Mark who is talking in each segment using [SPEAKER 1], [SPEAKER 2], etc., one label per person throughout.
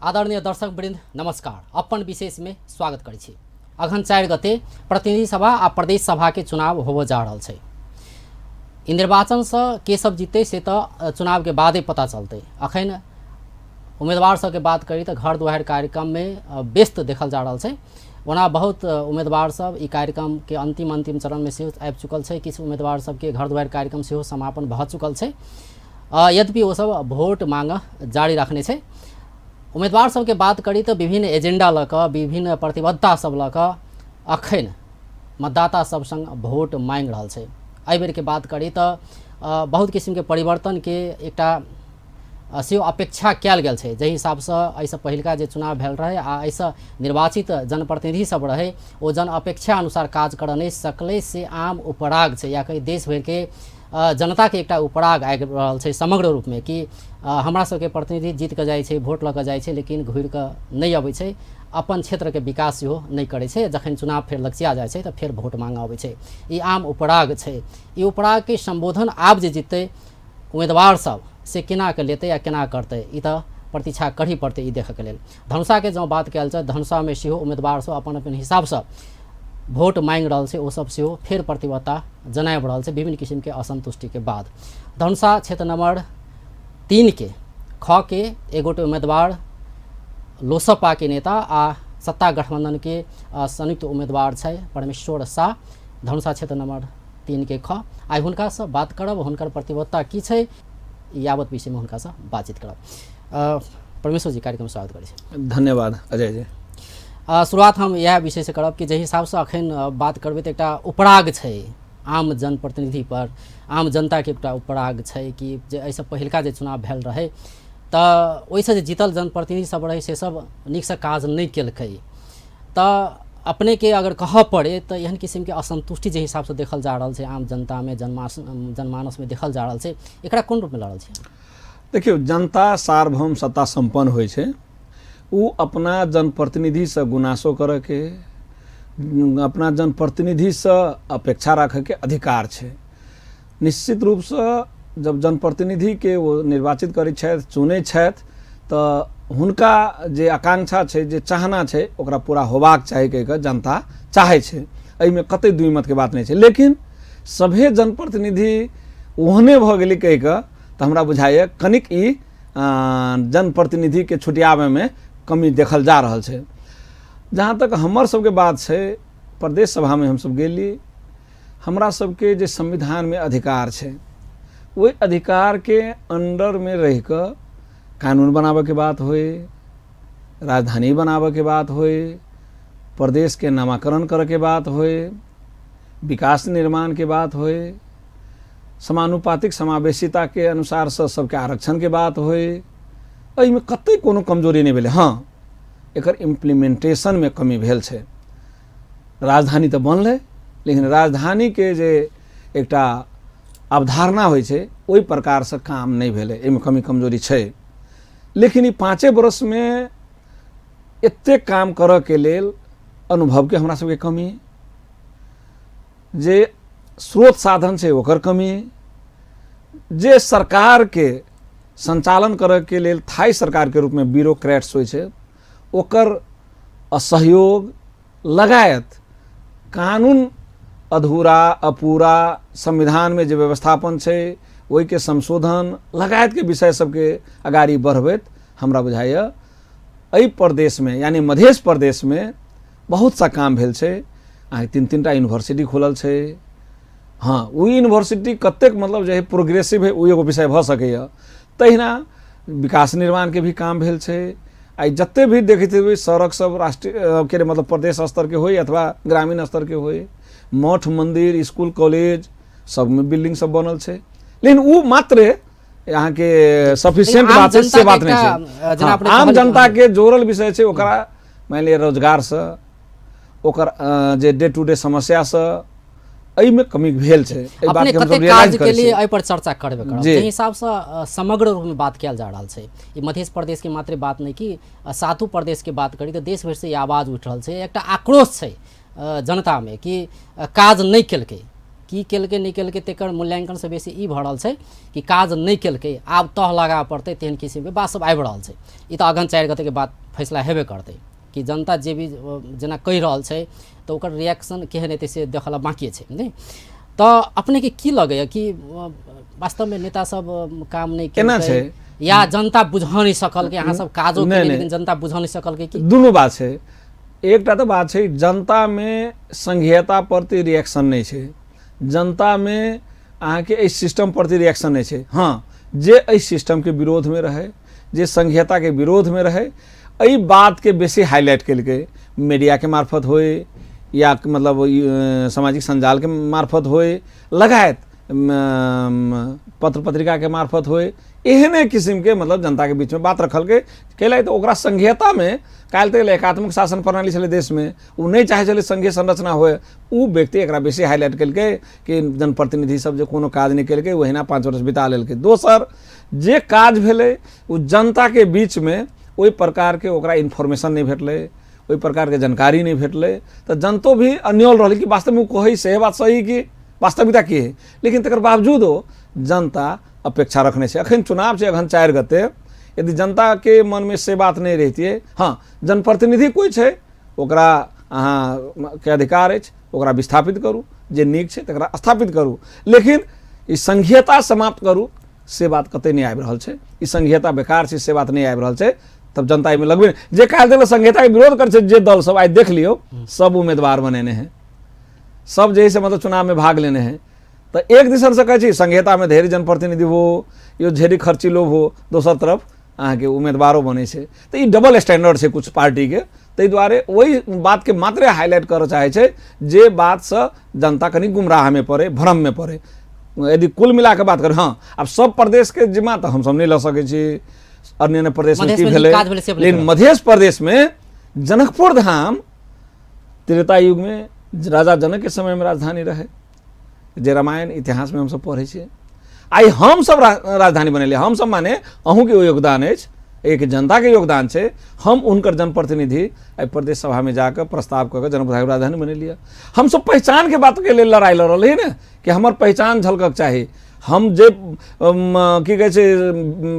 [SPEAKER 1] आदरणीय दर्शकवृन्द नमस्कार। अपन विशेष में स्वागत करै छी। अघन 4 गते प्रतिनिधि सभा आ प्रदेश सभा के चुनाव होबो जा रहल छै। ई निर्वाचन से के सब जीते से तो चुनाव के बादे पता चलते। अखन उम्मीदवार सब के बात करी तो घर दुआर कार्यक्रम में व्यस्त देखल जा रहल छै। ओना बहुत उम्मीदवार सब ई कार्यक्रम के अंतिम चरण में से आबि चुकल छै। किछु उम्मीदवार सब के घर दुआर कार्यक्रम से समापन भ चुकल छै। यद्यपि वो सब वोट मांग जारी रखने छै। उम्मीदवार सबके बात करी तो विभिन्न एजेंडा लक विभिन्न प्रतिबद्धता सब लक अखन मतदाता सब संग वोट मांग रहल छै। एहि बेर के बात करी तो बहुत किस्म के परिवर्तन के एकटा से अपेक्षा कयल गेल छै। जहि हिसाब से एहिसँ पहिलका जे चुनाव भेल रहे आ एहिसँ निर्वाचित जनप्रतिनिधि सब रहे ओ जन अपेक्षा अनुसार काज कर नहीं सकले से आम उपराग छै या कहीं देश भर के जनता के एकटा उपराग आबि रहल छै समग्र रूप में कि हमरा सबके प्रतिनिधि जीत के जाइ छै, वोट लऽ कऽ जाइ छै, लेकिन घुरि कऽ नहि अबै छै, अपन क्षेत्र के विकास सेहो नहीं करै छै। जखन चुनाव फेर लगिया जाइ छै तऽ फेर वोट मांग अबै छै। ई आम उपराग छै। ई उपराग के संबोधन आब जे जीतते उम्मीदवार सब से केना के लेते या केना करते ई तऽ प्रतीक्षा करही पड़ते। ई देखऽ के लेल धनुषा के जँ बात कयल जाय धनुषा में सेहो उम्मीदवार सब अपन अपन हिसाब से वोट मांग रहल छै। ओ सब सेहो फेर प्रतिबद्धता जनाबि रहल छै विभिन्न किस्म के असंतुष्टि के बाद। धनुषा क्षेत्र नंबर 3 के ख के एगोटे उम्मीदवार लोसपा के नेता आ सत्ता गठबंधन के संयुक्त उम्मीदवार छै परमेश्वर शाह। धनुषा क्षेत्र नंबर 3 के ख आइ हुनका से बात करब, हुनकर प्रतिबद्धता की छै यावत विषय में हुनका से बातचीत करब। परमेश्वर जी कार्यक्रम स्वागत करै छी।
[SPEAKER 2] धन्यवाद अजय जी।
[SPEAKER 1] शुरुआत हम यह विषय से करब कि जे हिसाब से अखन बात करबै तो एकटा उपराग छै आम जनप्रतिनिधि पर, आम जनता के एकटा उपराग छै कि जे एहिसँ पहिलका जे चुनाव भेल रहे तऽ ओहिसँ जे जीतल जनप्रतिनिधि सब रहे से सब नीक से काज नहीं केलकै। तऽ अपने के अगर कह पड़े तो एहन किस्म के असंतुष्टि जे हिसाब से देखल जा रहल छै आम जनता में जनमानस में देखल जा रहल छै, एकरा कोन रूप में लड़ल छै?
[SPEAKER 2] देखियो, जनता सार्वभौम सत्ता संपन्न होइ छै। उ अपना जनप्रतिनिधि से गुनासो करे के, अपना जनप्रतिनिधि से अपेक्षा रखे के अधिकार छै। निश्चित रूप से जब जनप्रतिनिधि के वो निर्वाचित करै छथि, चुनै छथि तऽ हुनका जे आकांक्षा छै, जे चाहना छै ओकरा पूरा होबाक चाही कहिके जनता चाहै छै। एहिमे कतई दुई मत के बात नहीं छै। लेकिन सभे जनप्रतिनिधि ओहने भ गेलै कहिके तऽ हमरा बुझाइए कनिक ई जनप्रतिनिधि के छुटियावे में कमी देखल जा रहल छै। जहाँ तक हमर सबके बात छै, प्रदेश सभा में हम सब गेली, हमरा सबके जे संविधान में अधिकार छै वही अधिकार के अंडर में रह कर कानून बनावे के बात होए, राजधानी बनावे के बात होए, प्रदेश के नामाकरण करे के बात होए, विकास निर्माण के बात होए, समानुपातिक समावेशिता के अनुसार से सबके आरक्षण के बात होए, एहिमे कतई कोनो कमजोरी नहीं भेलै। हाँ, एकर इम्प्लीमेंटेशन में कमी भेल छै। राजधानी तो बनलै लेकिन राजधानी के जे एकटा अवधारणा होइ छै ओहि प्रकार से काम नहीं भेलै, एहिमे कमी कमजोरी छै। लेकिन ई 5 वर्ष में एते काम करऽ के लेल अनुभव के हमरा सबके कमी, जे स्रोत साधन छै ओकर कमी, जे सरकार के संचालन करे के लेल थाई सरकार के रूप में ब्यूरोक्रेट्स होइ छै ओकर असहयोग लगायत कानून अधूरा अपूरा, संविधान में जो व्यवस्थापन छै वही के संशोधन लगायत के विषय सबके अगाड़ी बढ़बैत हमरा बुझाइए एहि प्रदेश में यानी मध्य प्रदेश में बहुत सा काम भेल छै। अहाँ 3-3टा यूनिवर्सिटी खुलल छै। हाँ, वो यूनिवर्सिटी कतेक मतलब जो है प्रोग्रेसिव है वो एगो विषय भ सकैए। तहिना विकास निर्माण के भी काम भेल छै। आई जत्ते भी देखैत हेबै सड़क सब राष्ट्रीय के मतलब प्रदेश स्तर के होय अथवा ग्रामीण स्तर के होय, मठ मंदिर स्कूल कॉलेज सब में बिल्डिंग सब बनल छै। लेकिन वो मात्र यहाँ के सफिशिएंट बात है, से बात नहीं छै। हाँ, आम जनता के जोड़ल विषय छै ओकरा मान लिया रोजगार से, ओकर जे डे टू डे समस्या से एहि में कमी भेल छै।
[SPEAKER 1] अपने कते काज के लिए एहि पर चर्चा करबे करब। जे हिसाब से समग्र रूप में बात कयल जा रहल छै, ई मध्य प्रदेश के मात्र बात नहीं कि सातु प्रदेश के बात करी तो देश भर से आवाज उठ रहल छै। एकटा आक्रोश छै जनता में कि काज नहीं केलकै, की केलकै नहीं केलकै तेकर मूल्यांकन से बेसी ई भऽ रहल छै कि काज नहीं केलकै आब तह लगा पड़तै तेहन किसिमके बात सब आबि रहल छै। ई तऽ अगहन 4 गते के बाद फैसला हेबे करतै कि जनता जे भी जेना कहि रहल छै तऽ ओकर रिएक्शन केहन हेतै से देखला बाकी छै नहीं। तऽ अपने के की लगैया कि वास्तव में नेता सब काम नहीं केलकै या जनता बुझा नहीं सकल कि अहाँ सब काजो केलियै लेकिन जनता बुझा नहीं सकल कि
[SPEAKER 2] दुनू बात छै। एकटा तऽ बात छै जनता में संघीयता प्रति रिएक्शन नहीं छै, जनता में अहाँ के एहि सिस्टम प्रति रिएक्शन नहीं छै। हाँ जे एहि सिस्टम के विरोध में रहे, जे संघीयता के विरोध में रहे, एहि बात के बेसी हाईलाइट केलकै, मीडिया के मार्फत होए या मतलब सामाजिक संजाल के मार्फत होए, लगायत पत्र पत्रिका के मार्फत होए, एहने किस्म के मतलब जनता के बीच में बात रखल के कैला। तो ओकरा संघीयता में काल तक एकात्मक शासन प्रणाली चले देश में, वो नहीं चाहे चले संघीय संरचना होए, वो व्यक्ति एक बेसी हाईलाइट केलकै कि जनप्रतिनिधि सब जो कोनो काज नहीं केलकै वहिना 5 वर्ष बिता लेलकै। दोसर जे काज भेलै वो जनता के बीच में ओहि प्रकार के ओकरा इन्फॉर्मेशन नहीं भेटलै, ओहि प्रकार के जानकारी नहीं भेटलै, तो जनतो भी अन्योल रहलै कि वास्तव में कही से बात सही कि वास्तविकता की है। लेकिन तकर बावजूदो जनता अपेक्षा रखने से अखन चुनाव से अगहन 4 गते यदि जनता के मन में से बात नहीं रहती है, हाँ जनप्रतिनिधि कोई है ओकरा अहाँ के अधिकार है ओकरा विस्थापित करू, जे नीक है तकरा स्थापित करू, लेकिन ई संघीयता समाप्त करू से बात कतई नहीं आबि रहल छै। ई संघीयता बेकार छै से बात नहीं आबि रहल छै। तब जनता एहिमे लगबे जे काल तक संघीयता के विरोध कर जे दल सब आइ देख लियो सब उम्मीदवार बनेने हैं, सब जे से मतलब चुनाव में भाग लेने हैं। तो एक दिसन से कहे संघीयता में ढेरी जनप्रतिनिधि हो यो ढेरी खर्चीलो हो, दोसर तरफ अहाँ के उम्मीदवारों बने से, तो ये डबल स्टैंडर्ड है कुछ पार्टी के। ताहि दुआरे वही बात के मात्रे हाईलाइट कर चाहे छे जे बात से जनता कनी गुमराह में पड़े, भ्रम में पड़े। यदि कुल मिला के बात करें, हाँ अब सब प्रदेश के जिम्मा तो हम सब नहीं ल सके छी, अन्य प्रदेश में की भेलै, लेकिन मध्य प्रदेश में जनकपुर धाम त्रेता युग में राजा जनक के समय में राजधानी रहे, जे रामायण इतिहास में हम सब पढ़े छे। आई हम सब राजधानी बनेलिए, हम सब माने अहूँ के योगदान है, एक जनता के योगदान है। हम उनकर जनप्रतिनिधि प्रदेश सभा में जाकर प्रस्ताव करके जनकपुर राजधानी बने लिया। हम सब पहचान के बात के लिए लड़ाई लड़ रहे हैं ना कि हमार पहचान झलकक चाहिए। हम जे की कहे छै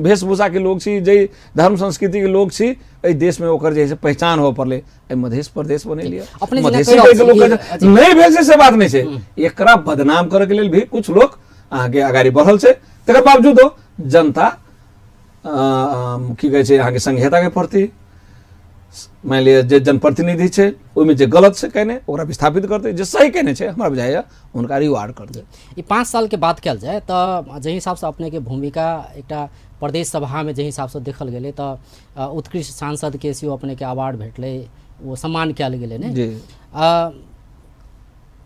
[SPEAKER 2] वेशभूषा के लोग छी, जे धर्म संस्कृति के लोग छी, एहि देश में ओकर जे पहचान हो पड़ले, मध्य प्रदेश बने लिया। नहीं भेल से बात नहीं है, एकरा बदनाम करे के लिए भी कुछ लोग आगे आगाड़ी बढ़ल छै। तकर बावजूदो जनता की कहे छै अहाँ के संघीयता के प्रति मान लिया जे जनप्रतिनिधि छै ओहिमे जे गलत छै कहने ओकरा विस्थापित करते, जे सही कहने छै हमरा बुझाइया उनका रिवार्ड करते।
[SPEAKER 1] ये 5 साल के बात कल जाए तो जे हिसाब से अपने के भूमिका एक प्रदेश सभा में जे हिसाब से देखल गेले तो उत्कृष्ट सांसद के सेहो अपने के अवार्ड भेटले, वो सम्मान कल गेले ने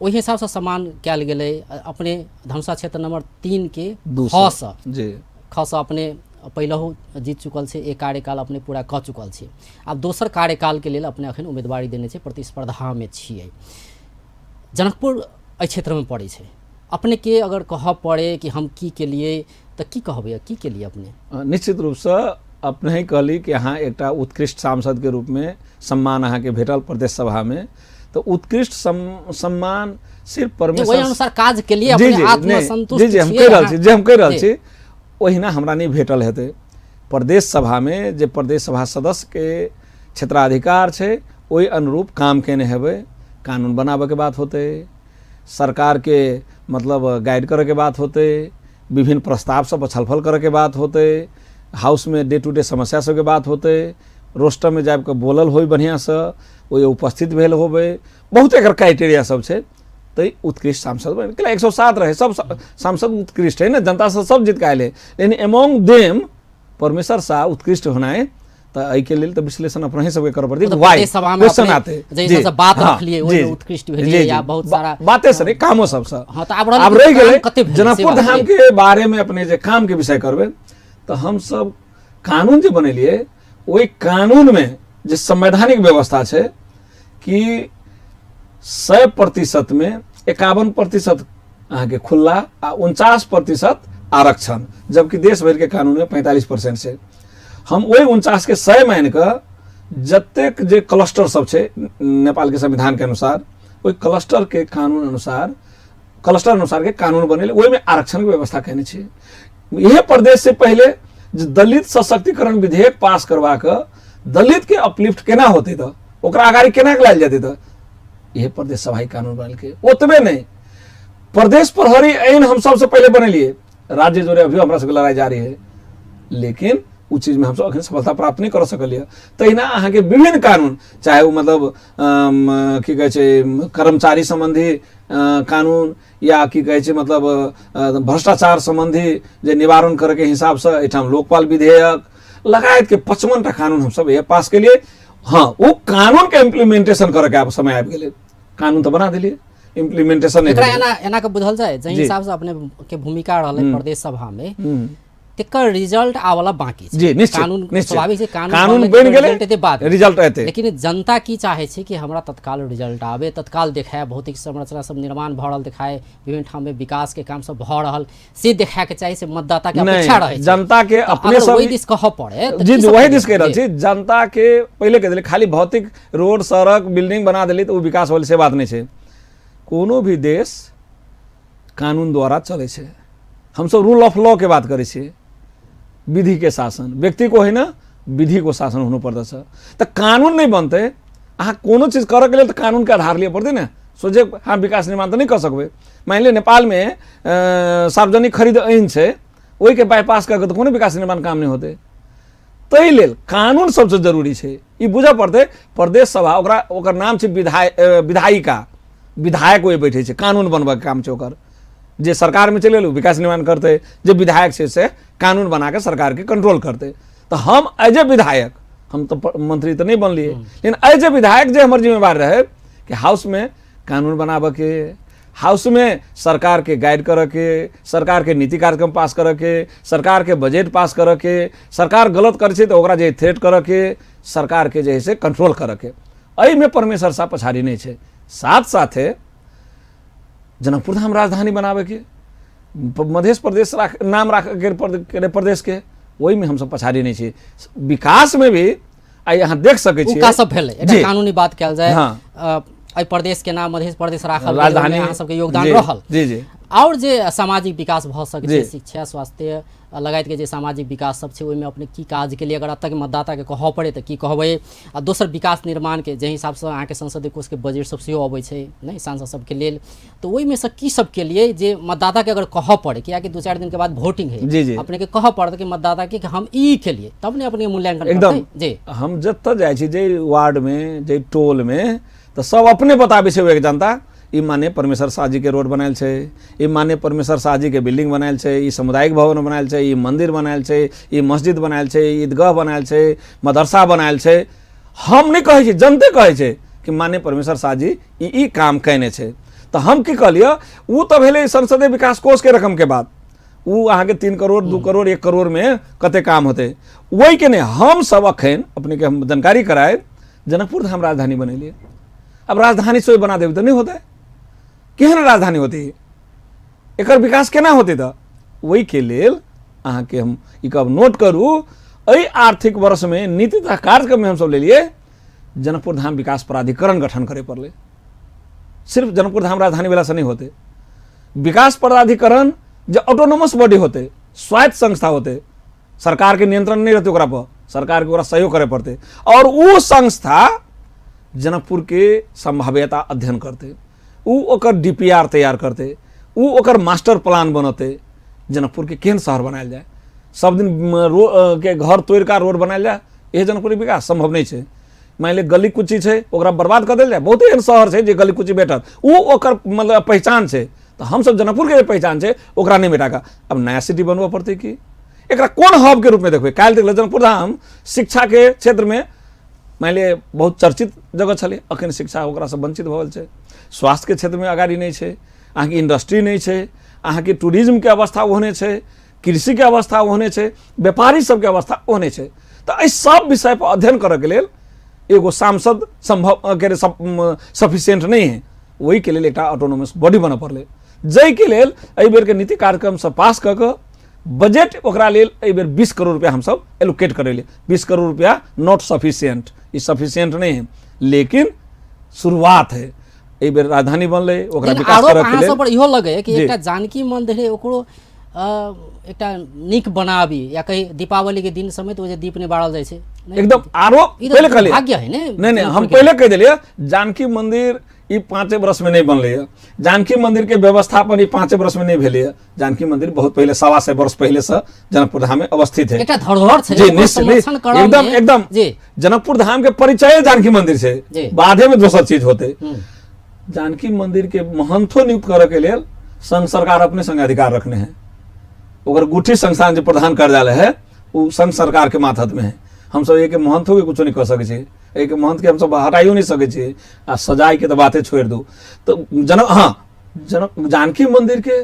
[SPEAKER 1] वही हिसाब से सम्मान कल गेले। अपने धनुषा क्षेत्र नंबर 3 के खस अपने पहलहु जीत चुकल छे, एक कार्यकाल अपने पूरा कह चुकल छे, अब दोसर कार्यकाल के लिए अपने अखन उम्मीदवारी देने छे, प्रतिस्पर्धा में छिए। जनकपुर एहि क्षेत्र में पड़े छे, अपने के अगर कह पड़े कि हम की के लिए तो की कहबे, की के लिए अपने?
[SPEAKER 2] निश्चित रूप से अपने ही कहली कि अहाँ एक उत्कृष्ट सांसद के रूप में सम्मान अहाँ के भेटल प्रदेश सभा में, तो उत्कृष्ट सम्मान सिर्फ परमेश्वर
[SPEAKER 1] वही अनुसार काज के लिए अपने आत्मसंतुष्ट
[SPEAKER 2] जी हम कह रहल छी ओहिना हमरा नहीं भेटल हेतै। प्रदेश सभा में जे प्रदेश सभा सदस्य के क्षेत्राधिकार छै ओहि अनुरूप काम केने हेबै, कानून बनाबे के बात होते, सरकार के मतलब गाइड करे के बात होते, विभिन्न प्रस्ताव सब छलफल करे के बात होते, हाउस में डे टू डे समस्या सब के बात होते, रोस्टर में जाब के बोलल हो बढ़िया से ओहि उपस्थित भेल होबे, बहुत एक क्राइटेरिया सब छै। तो उत्कृष्ट सांसद बने 107 रहे, सब सांसद उत्कृष्ट है ना, जनता से सब जीत के आए, लेकिन एमोंग देम परमेश्वर शाह उत्कृष्ट होना है। तो एहि के लिए तो विश्लेषण अपने ही सबके कर पड़ती है, वाई क्वेश्चन आते
[SPEAKER 1] जैसे बात रख लिए वो उत्कृष्ट भेलिए या बहुत सारा
[SPEAKER 2] बातें सरे कामो सब से।
[SPEAKER 1] हां तो अब
[SPEAKER 2] रह गेले जनकपुर धाम के बारे में अपने जे काम के विषय करबे, तो हम सब कानून जे बनेलिए ओहि कानून में जे संवैधानिक व्यवस्था है कि 100% में 51% अहाँ के खुला आ 49% आरक्षण, जबकि देश भर के कानून में 45% से हम वही 49 के 100 मान के जतेक जे क्लस्टर सब छे नेपाल के संविधान के अनुसार, वही क्लस्टर के कानून अनुसार क्लस्टर अनुसार के कानून बनेले, ओहि में आरक्षण के व्यवस्था कहने छी। यह प्रदेश से पहले जे दलित सशक्तिकरण विधेयक पास करवा के दलित के अपलिफ्ट केना होते तो ओकरा आगाड़ी केना लायल जाते तो यह प्रदेश सभा कानून बनल के। ओतबे नहीं, प्रदेश प्रहरी आईन हम सबसे पहले बनेलिए, राज्य जोड़े अभी हमरा सबके लड़ाई जारी है, लेकिन उ चीज में हम सब अखन सफलता प्राप्त नहीं कर सकलिए। तहिना अहाँ के विभिन्न कानून, चाहे वो मतलब की कहे छै कर्मचारी संबंधी कानून या की कहे छै मतलब भ्रष्टाचार संबंधी जे निवारण करे के हिसाब से एठाम लोकपाल विधेयक लगायत के 55 टा कानून हम सब ये पास के लिए। हाँ, वो कानून के इम्प्लीमेंटेशन करे के समय आबि गेलै, कानून तो बना दिलिए, इम्प्लीमेंटेशन नहीं।
[SPEAKER 1] एना के बुझल जाए जे हिसाब से अपने के भूमिका रहले प्रदेश सभा में तेकर रिजल्ट आवला बाकी छै।
[SPEAKER 2] जी, निश्चित,
[SPEAKER 1] कानून स्वाभाविक से
[SPEAKER 2] कानून बन गेलै,
[SPEAKER 1] रिजल्ट बाद
[SPEAKER 2] रिजल्ट एते,
[SPEAKER 1] लेकिन जनता की चाहे छै कि हमरा तत्काल रिजल्ट आवे, तत्काल देखाय, भौतिक संरचना सब निर्माण भ रहल देखाय, विभिन्न ठाम में विकास के काम सब भ रहल से देखाय के चाहे से मतदाता के अपेक्षा रहे छै।
[SPEAKER 2] जनता के अपने सब
[SPEAKER 1] वही दिस कह पड़े
[SPEAKER 2] जी वही दिस कह रहल छी। जनता के पहले कह देले खाली भौतिक रोड सड़क बिल्डिंग बना देली तो विकास होल, से बात नहीं छै। कोनो भी देश कानून द्वारा चले छै। हम सब रूल ऑफ लॉ के बात करे छी, विधि के शासन, व्यक्ति को है ना विधि को शासन होना पड़ता है। तो कानून नहीं बनते, अहाँ कोनो चीज करे के लिए तो कानून के आधार लिए पड़ते ना। सोचे हाँ विकास निर्माण तो नहीं कर सकबे। मान लिया नेपाल में सार्वजनिक खरीद ऐन है, वही के बाईपास करके तो कोनो विकास निर्माण काम नहीं होते। तै लेल कानून सबसे जरूरी है, ये बुझे पड़ते। प्रदेश सभा ओकर नाम है विधायिका, विधायक वही बैठे छै, कानून बनबा के काम छै ओकर। जे सरकार में चले विकास निर्माण करते, जो विधायक से कानून बना के सरकार के कंट्रोल करते। तो हम एज ए विधायक, हम तो मंत्री तो नहीं बनलिए, लेकिन एज ए विधायक जो हमारे जिम्मेवार रहे कि हाउस में कानून बनाबे के, हाउस में सरकार के गाइड करे के, सरकार के नीति कार्यक्रम पास करे के, सरकार के बजट पास करे के, सरकार गलत करे छै तो ओकरा जे थ्रेट करे के, सरकार के जे है कंट्रोल करे के। एहि में परमेश्वर साहब पछाड़ी नहीं है। साथ साथे जनकपुर धाम राजधानी बनावे के, मध्य प्रदेश नाम राख के प्रदेश के, वही में हम सब पछाड़ी नहीं छी। विकास में भी आई यहाँ देख सके छी
[SPEAKER 1] सब भेले, एटा कानूनी बात कल जाए। हाँ। प्रदेश के नाम मध्य प्रदेश राखल, राजधानी अहाँ सबके योगदान रहल।
[SPEAKER 2] जी जी।
[SPEAKER 1] और जे सामाजिक विकास भ सके छै, शिक्षा स्वास्थ्य लगायत के जे सामाजिक विकास सब छै, ओहिमे अपने की काज के लिए अगर अब तक मतदाता के कहऽ पड़े तो की कहबै। आ दोसर विकास निर्माण के जे हिसाब से अहाँ के संसदीय कोष के बजट सब सेहो अबै छै नहीं सांसद सब के लेल, तो ओहि में से की सब के लिए जे मतदाता के अगर कहऽ पड़े, कियाकि 2-4 दिन के बाद वोटिंग है, अपने के कहऽ पड़त कि मतदाता के हम ई के लिए, तब ने अपने मूल्यांकन
[SPEAKER 2] एकदम
[SPEAKER 1] जी।
[SPEAKER 2] हम जत जाय छी जे वार्ड में जे टोल में तो सब अपने बताबे छै जनता, ई माने परमेश्वर शाह जी के रोड बनायल छै, ई माने परमेश्वर शाह जी के बिल्डिंग बनायल छै, ई सामुदायिक भवन बनायल छै, ई मंदिर बनायल छै, ई मस्जिद बनायल छै, ईदगाह बनायल छै, मदरसा बनायल छै। हम नहीं कहे छी, जनते कहे छै कि माने परमेश्वर शाह जी ई काम कयने छै। तो हम की कहलिए, वो तो भेले संसदीय विकास कोष के रकम के बाद, वो अहाँ के 3 करोड़ 2 करोड़ 1 करोड़ में कते काम होते, वही के नहीं हम सब अखन अपने के हम जानकारी कराए जनकपुर धाम राजधानी बनेलिए। अब राजधानी सोई बना देवे तो नहीं होता है, केहन राजधानी होती है, एकर विकास केना होते तो वही के लेल अहाँ के हम कब नोट करू। एहि आर्थिक वर्ष में नीति तथा कार्यक्रम में हम सब ले लिए जनकपुर धाम विकास प्राधिकरण गठन करे पड़ले। सिर्फ जनकपुर धाम राजधानी वाला से नहीं होते, विकास प्राधिकरण जो ऑटोनोमस बॉडी होते, स्वायत्त संस्था होते, सरकार के नियंत्रण नहीं रहते ओकरा पर, सरकार के ओकरा सहयोग करे पड़ते। और वो संस्था जनकपुर के संभाव्यता अध्ययन करते, उ ओकर डीपीआर तैयार करते, उ ओकर मास्टर प्लान बनते, जनकपुर के केहन शहर बनायल जाए। सब दिन के घर तोड़ का रोड बनायल जाए, यह जनकपुर विकास संभव नहीं है। मान लिया गली कुची है ओकरा बर्बाद कर दिल जाए, बहुत एहन शहर है जो गली कुची बैठल, उ ओकर मतलब पहचान है। तो हम सब जनकपुर के पहचान है ओकरा नहीं मिटाका। अब नया सिटी बनबा पड़ते कि एकरा कोन हब के रूप में देखबे। काल्हि तक जनकपुर धाम शिक्षा के क्षेत्र में मान लिया बहुत चर्चित जगह छे, अखन शिक्षा ओकरा से वंचित भल है। स्वास्थ्य के क्षेत्र में अगाड़ी नहीं है, अहाँ की इंडस्ट्री नहीं है, अहाँ की टूरिज्म के अवस्था ओहने है, कृषि के अवस्था ओहने है, व्यापारी सबके अवस्था ओहने है। तो एहि सब विषय पर अध्ययन करे के लेल एगो सांसद संभव के सफिशियंट नहीं है, वही के लिए एक ऑटोनोमस बॉडी बना पड़े, जै के लेल एहि बेर के नीति कार्यक्रम से पास क के बजट ओकरा लेल एहि बेर 20 करोड़ रुपया हम सब एलोकेट करेले। 20 करोड़ रुपया नॉट सफिशियंट, ये सफिशियंट नहीं है, लेकिन शुरुआत है। एहि बेर राजधानी बनलै ओकरा
[SPEAKER 1] लेकिन
[SPEAKER 2] विकास
[SPEAKER 1] आरोप
[SPEAKER 2] करऽ के
[SPEAKER 1] अहाँ
[SPEAKER 2] लेल
[SPEAKER 1] सब पर इहो लगे कि
[SPEAKER 2] जी।
[SPEAKER 1] एकटा जानकी मंदिर है ओकरो एकटा नीक बनाबी या कहीं दीपावली के दिन समेत वो जे दीप नहीं बारल जाइ छै नहीं?
[SPEAKER 2] एकदम आरोप
[SPEAKER 1] ई तो
[SPEAKER 2] पहले कहलिए
[SPEAKER 1] भाग्य है ने
[SPEAKER 2] नहीं नहीं हम पहले कह दिलिए जानकी मंदिर ई 5 वर्ष में नहीं बनलै है जानकी मंदिर के व्यवस्थापन ई 5 वर्ष में नहीं भेलै है जानकी मंदिर बहुत पहले 125 वर्ष पहले से जनकपुर धाम में अवस्थित है
[SPEAKER 1] एकटा धरोहर छै
[SPEAKER 2] जी
[SPEAKER 1] ओकर
[SPEAKER 2] निश्चित
[SPEAKER 1] संरक्षण करब
[SPEAKER 2] एकदम
[SPEAKER 1] में-
[SPEAKER 2] एकदम
[SPEAKER 1] जी
[SPEAKER 2] जनकपुर धाम के परिचय जानकी मंदिर
[SPEAKER 1] जी।
[SPEAKER 2] से बाधे में दोसर चीज होते
[SPEAKER 1] हम्म,
[SPEAKER 2] जानकी मंदिर के महंथो नियुक्त करे के लेल संघ सरकार अपने संग अधिकार रखने हैं ओकर गुठी संस्थान जो प्रधान कार्यालय है वो संघ सरकार के माथत में है हम सब एक महंतो के कुछ नहीं कर सके छी एक महंत के हम सब हटाइयो नहीं सके छी आ सजाई के तो बातें छोड़ दू तो जानकी मंदिर के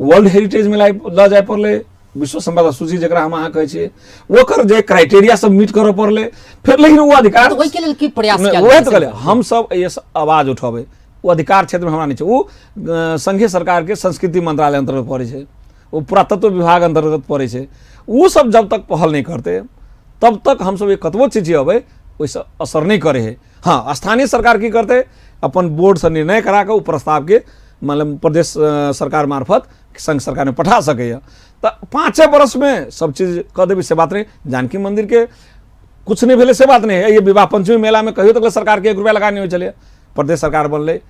[SPEAKER 2] वर्ल्ड हेरिटेज में ल जाए पड़ले विश्व संपदा सूची जरा हम अहाँ कहै छियै ओकर जे क्राइटेरिया सब मीट करऽ पड़ले फिर लेकिन वो अधिकार
[SPEAKER 1] तो ओहि के लेल की प्रयास
[SPEAKER 2] नहीं,
[SPEAKER 1] कयल
[SPEAKER 2] वही
[SPEAKER 1] जाइ
[SPEAKER 2] तो
[SPEAKER 1] छै?
[SPEAKER 2] कहले हम सब ये आवाज उठाबे वो अधिकार क्षेत्र में हमरा नहीं छै वो संघीय सरकार के संस्कृति मंत्रालय अंतर्गत पड़े छै वो पुरातत्व विभाग अंतर्गत पड़े छै वो सब जब तक पहल नहीं करते तब तक हम सब एक कतबो चीज अबै वैसे असर नहीं करे है हाँ स्थानीय सरकार की करते अपन बोर्ड से निर्णय करा के प्रस्ताव के मतलब प्रदेश सरकार मार्फत संघ सरकार में पठा सके तो 5 वर्ष में सब चीज कह देवी से बात नहीं जानकी मंदिर के कुछ नहीं भेले से बात नहीं है ये विवाह पंचमी मेला में कहियो तक सरकार के 1 रुपया लगा नहीं हो चले प्रदेश सरकार बनले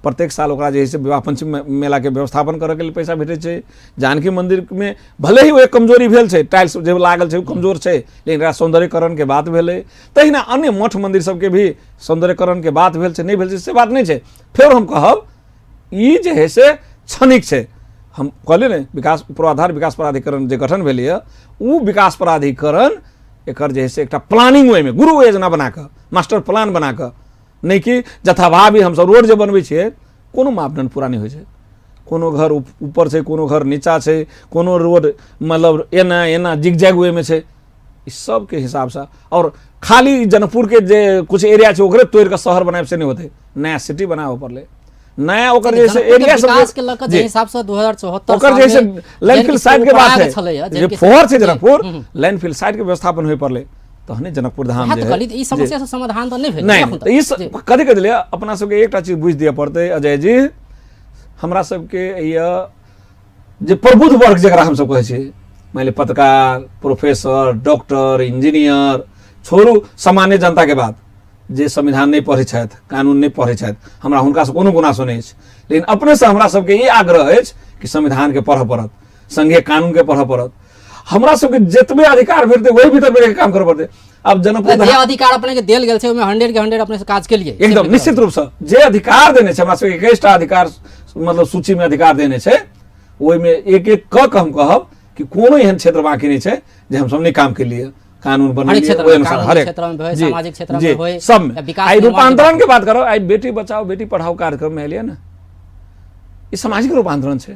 [SPEAKER 2] प्रत्येक साल ओकरा जे है से विवाह पंचमी मेला के व्यवस्थापन करे के लिए पैसा भेटे छै जानकी मंदिर में भले ही वो एक कमजोरी भेल छै टाइल्स जे लागल छै कमजोर छै लेकिन एकरा सौंदर्यकरण के बात भेले तहिना अन्य मठ मंदिर सबके भी सौंदर्यकरण के बात भेल छै नहीं भेल छै से बात नहीं छै फिर हम कहब ई जे है से क्षणिक छै हम कहले ने विकास पूर्वाधार विकास प्राधिकरण जे गठन भेलै है उ विकास प्राधिकरण एकर जे है से एकटा प्लानिंग वे में गुरु योजना बना के मास्टर प्लान बना के नहीं कि जथाभावी हम सब रोड जे बनबै छियै कोनो मापदंड पूरा नहीं होइ छै कोनो घर ऊपर छै कोनो घर नीचा छै कोनो रोड मतलब एना एना जिगजैग वे में छै इस सब के हिसाब से और खाली जनकपुर के जे कुछ एरिया छै ओकरे तोड़ के शहर बनाए से नहीं होते नया सिटी बनावे पड़ले नया ओकर जैसे एरिया सब
[SPEAKER 1] विकास के लक जे हिसाब से 2074
[SPEAKER 2] ओकर
[SPEAKER 1] साल
[SPEAKER 2] जैसे
[SPEAKER 1] में
[SPEAKER 2] लैंडफिल साइट के बात है जे फोहर छै जनकपुर
[SPEAKER 1] हम्म।
[SPEAKER 2] लैंडफिल साइट के व्यवस्थापन होय पड़ले तहने जनकपुर धाम जे है
[SPEAKER 1] ई समस्या से समाधान तो नहीं भेल
[SPEAKER 2] नहीं
[SPEAKER 1] अखन तक।
[SPEAKER 2] तो इस कथी कह दिलिए अपना सबके एकटा चीज बुझ दिया पड़ते अजय जी हमरा सबके जे प्रबुद्ध वर्ग जकरा हम सब कहै छी मान ली पत्रकार प्रोफेसर डॉक्टर इंजीनियर छोड़ू सामान्य जनता के बात जे संविधान नहीं पढ़ै छथि कानून नहीं पढ़ै छथि हमरा हुनका से कोनो गुनासो नहीं अछि लेकिन अपने से हमरा सबके ई आग्रह अछि कि संविधान के पढ़ऽ पड़त संघीय कानून के पढ़ऽ पड़त हमरा सबके जतबे अधिकार भेटतै वही भीतर में काम करऽ पड़तै अब जनकपुर
[SPEAKER 1] जे अधिकार अपने के देल गेल छै ओमे 100 के 100 अपने से काज के लिए
[SPEAKER 2] एकदम निश्चित रूप से जे अधिकार देने छै हमरा सबके 21टा अधिकार मतलब सूची में अधिकार देने छै ओहि में एक एक क के हम कहब कि कोनो एहन क्षेत्र बाकी नहीं छै जे हम सब नहीं काम के लिए कानून
[SPEAKER 1] हरेक
[SPEAKER 2] बनेलिए
[SPEAKER 1] क्षेत्र
[SPEAKER 2] ओहि
[SPEAKER 1] में,
[SPEAKER 2] अनुसार
[SPEAKER 1] कानूनी
[SPEAKER 2] हरेक
[SPEAKER 1] क्षेत्र में होय,
[SPEAKER 2] जी,
[SPEAKER 1] सामाजिक क्षेत्र
[SPEAKER 2] जी,
[SPEAKER 1] में होय,
[SPEAKER 2] सब में
[SPEAKER 1] या विकास
[SPEAKER 2] आई
[SPEAKER 1] निर्माण की
[SPEAKER 2] रूपांतरण के बात करो आई बेटी बचाओ बेटी पढ़ाओ कार्यक्रम में एलिए ना ई सामाजिक रूपांतरण छै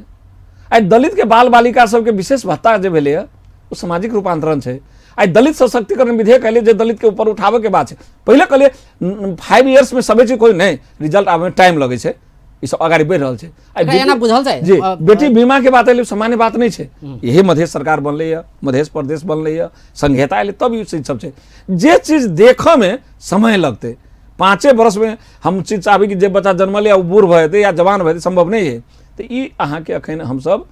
[SPEAKER 2] आई दलित के बाल बालिका सबके विशेष भत्ता जे भेलै है वो सामाजिक रूपांतरण छै आई दलित सशक्तिकरण विधेयक एलिए जे दलित के ऊपर उठावे के बात छै पहले कहलिए 5 इयर्स में सबे चीज कोई नहीं रिजल्ट आवे में टाइम लगे छै ई सब आगाड़ी बढ़ रहल छै आई
[SPEAKER 1] एकरा एना बुझल जाय
[SPEAKER 2] जी बेटी बीमा के बात एलिए सामान्य बात नहीं छै यही मध्य सरकार बनले है मध्य प्रदेश बनले है संघीयता एलिए तब ई चीज सब छै जे चीज देखऽ में समय लगते 5 वर्ष में हम चीज चाहबी कि जे बच्चा जन्मले या बूढ़ भए जेतै या जवान भए जेतै संभव नहीं है तो ई अहाँ के अखन हम सब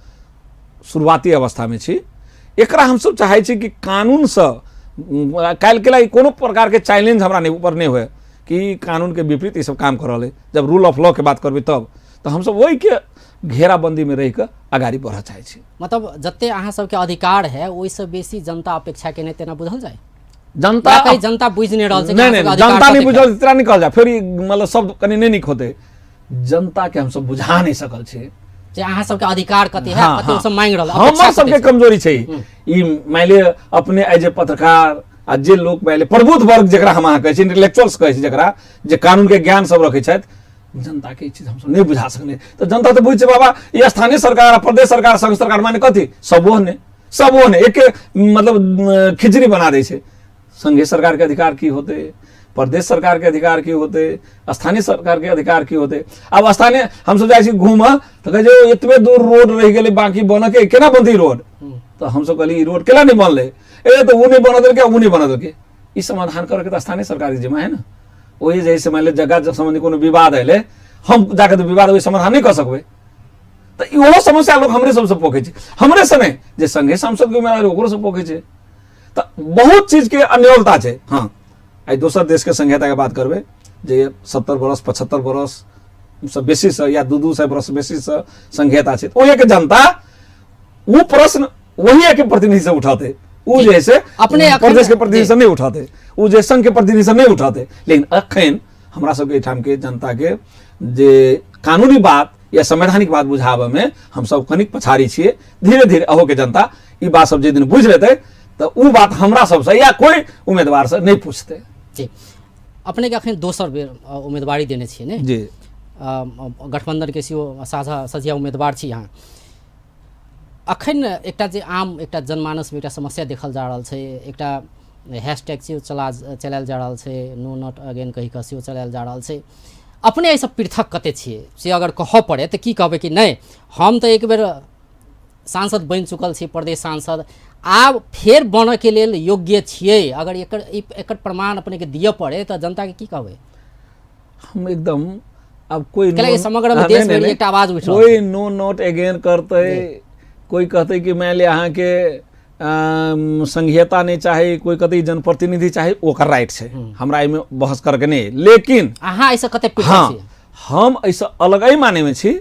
[SPEAKER 2] शुरुआती अवस्था में छी एकरा हम सब चाहै छी कि कानून से काल्हि के कोनो प्रकार के चैलेंज हमरा नहीं ऊपर नहीं हुए कि कानून के विपरीत ये सब काम कर रहा है जब रूल ऑफ लॉ के बात करबी तब तो हम सब वही के घेराबंदी में रह के आगाड़ी बढ़ चाहे छी
[SPEAKER 1] मतलब जते अहाँ सबके अधिकार है ओहि से बेसी जनता अपेक्षा केने तेना बुझल जाय
[SPEAKER 2] जनता
[SPEAKER 1] कहीं जनता बुझ नहीं रहल छै कि
[SPEAKER 2] नहीं
[SPEAKER 1] अहाँ
[SPEAKER 2] नहीं
[SPEAKER 1] सबके
[SPEAKER 2] जनता
[SPEAKER 1] अधिकार
[SPEAKER 2] नहीं
[SPEAKER 1] कतेक
[SPEAKER 2] बुझल इतना नहीं कहल जाए फिर ई मतलब शब्द कनी नहीं निक होते जनता के हम सब बुझा नहीं सकल छी
[SPEAKER 1] है जे अहाँ सबके अधिकार कते है
[SPEAKER 2] हाँ,
[SPEAKER 1] कते
[SPEAKER 2] हाँ।
[SPEAKER 1] सब मांग रहल
[SPEAKER 2] हमर सबके कमजोरी छै ई मान लिअ अपने एज ए पत्रकार आ जे लोग मान लिअ प्रबुद्ध वर्ग जकरा हम अहाँ कहै छी इंटेलेक्चुअल्स कहै छी जकरा जे कानून के ज्ञान सब रखै छथि जनता के ई चीज हमसब नहीं बुझा सकले तो जनता तो बुझे बाबा ये स्थानीय सरकार प्रदेश सरकार संघ सरकार माने कथी सबो ने एक मतलब खिचड़ी बना दै छै संघीय सरकार के अधिकार की होते प्रदेश सरकार के अधिकार की होते स्थानीय सरकार के अधिकार की होते अब स्थानीय हम सब जाइ छी घूम तो कहे जो एतबे दूर रोड रह गेलै बाकी बन के केना बनती रोड तो हम सब कहली रोड केला नहीं बनले ए तो वो नहीं बना देलके वो नहीं बना देलके ई समाधान करे के तो स्थानीय सरकार के जिम्मा है ना वही जैसे मान ले जगह संबंधी कोनो विवाद अले हम जाकर तो विवाद ओहि समाधान नहीं कर सकबै। तो इहो समस्या लोग हमरे सबसे पोखे छे, हमरे से नहीं जे संघे सांसद के उम्मीदवार ओकरो से पोखे छे। तो बहुत चीज के अन्योलता छे। हाँ, आई दोसर देश के संघीयता के बात करबे जे 70 बरस 75 बरस से बेसी से या 200 बरस बेसी से संघीयता छे, ओहे के जनता वो प्रश्न वही एक प्रतिनिधि से उठाते, वो जैसे
[SPEAKER 1] अपने
[SPEAKER 2] प्रदेश के प्रतिनिधि से नहीं उठाते, वो जे संघ के प्रतिनिधि से नहीं उठाते। लेकिन अखन हमरा सबके एठाम के जनता के जे कानूनी बात या संवैधानिक बात बुझावे में हम सब कनिक पछाड़ी छिए। धीरे धीरे अहो के जनता ई बात सब जे दिन बुझ लेते तो उ बात हमरा सबसे या कोई उम्मीदवार से नहीं पूछते।
[SPEAKER 1] जी, अपने के अखन दोसर बेर उम्मीदवारी देने छिए ने
[SPEAKER 2] जी,
[SPEAKER 1] गठबंधन के सीओ साझा सझिया उम्मीदवार छी यहाँ। अखन एकटा जे आम एकटा जनमानस में एकटा समस्या देखल जा रहल छै, एकटा हैशटैग सेहो चलायल जा रहल छै, नो नॉट अगेन कहि कऽ सेहो चलायल जा रहल छै। अपने एहिसँ पृथक कते छियै से अगर कहऽ पड़े तऽ की कहबै कि नहीं हम तऽ एक बेर सांसद बनि चुकल छी, प्रदेश सांसद, आब फेर बनऽ के लेल योग्य छियै, अगर एकर प्रमाण अपने के दिअ पड़े तऽ जनता के की कहबै?
[SPEAKER 2] हम एकदम अब कोई
[SPEAKER 1] समग्र में देश में एक आवाज उठ
[SPEAKER 2] कोई नो नॉट अगेन करते, कोई कहते कि मान लिया अहाँ के संघीयता नहीं चाहे, कोई कहते जनप्रतिनिधि चाहे, ओकर राइट है, हमरा में बहस करके नहीं। लेकिन
[SPEAKER 1] अहाँ ऐसा कते
[SPEAKER 2] हाँ, हम ऐसा अलग ही माने में छी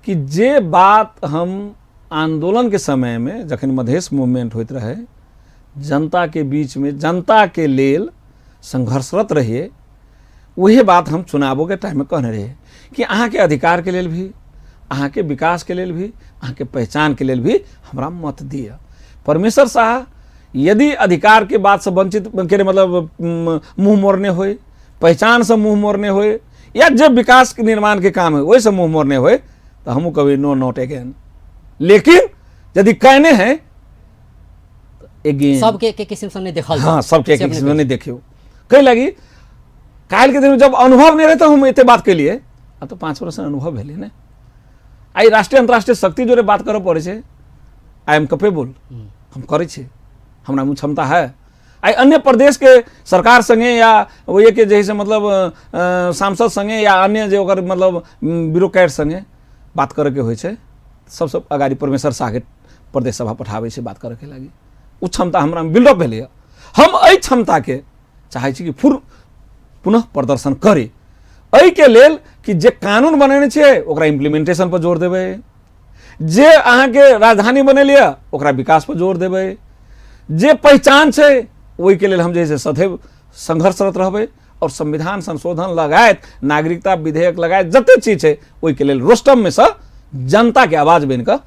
[SPEAKER 2] कि जे बात हम आंदोलन के समय में जखन मधेश मूवमेंट होते रहे, जनता के बीच में जनता के लेल संघर्षरत रहिए, वही बात हम चुनावों के टाइम में कहने रहे कि अहाँ के अधिकार के लेल भी, अहाँ के विकास के लेल भी, अहाँ के पहचान के लेल भी हमरा मत दिया। परमेश्वर शाह यदि अधिकार के बात से वंचित के मतलब मुंह मोड़ने होए, पहचान से मुंह मोड़ने होए, या जब विकास के निर्माण के काम है वही से मुंह मोड़ने होए, तो हम कभी नो नॉट अगेन। लेकिन यदि कहने हैं अगेन
[SPEAKER 1] सबके किस्म से नहीं देखल,
[SPEAKER 2] हाँ सबके किस्म से नहीं देखियो कहीं लगी काल के दिन में जब अनुभव नहीं रहता हम इतने बात के लिए अब तो 5 वर्ष अनुभव भेले ने। आई राष्ट्रीय अंतर्राष्ट्रीय शक्ति जोरे बात करऽ पड़े छे, आई एम कैपेबल, हम करे छे, हमरा में क्षमता है। आई अन्य प्रदेश के सरकार संगे या वो ये के जैसे मतलब सांसद संगे या अन्य जो ओकर मतलब ब्यूरोक्रेट संगे बात करे के होय छे, सबसे अगाड़ी परमेश्वर शाह के प्रदेश सभा पठावे छे बात करे के लागी। उ क्षमता हमरा में बिल्डअप भेले। हम एहि क्षमता के चाहे छी कि पुनः प्रदर्शन करी, एहि के लेल कि जे कानून बनेने छे ओकरा इम्प्लीमेंटेशन पर जोर देबै, जे अहाँ के राजधानी बनेलिए ओकरा विकास पर जोर देबै, जे पहचान छे ओहि के लेल हम जैसे सदैव संघर्षरत रहबै और संविधान संशोधन लगायत नागरिकता विधेयक लगायत जते चीज छे ओहि के लेल रोस्टम में से जनता के आवाज बन कर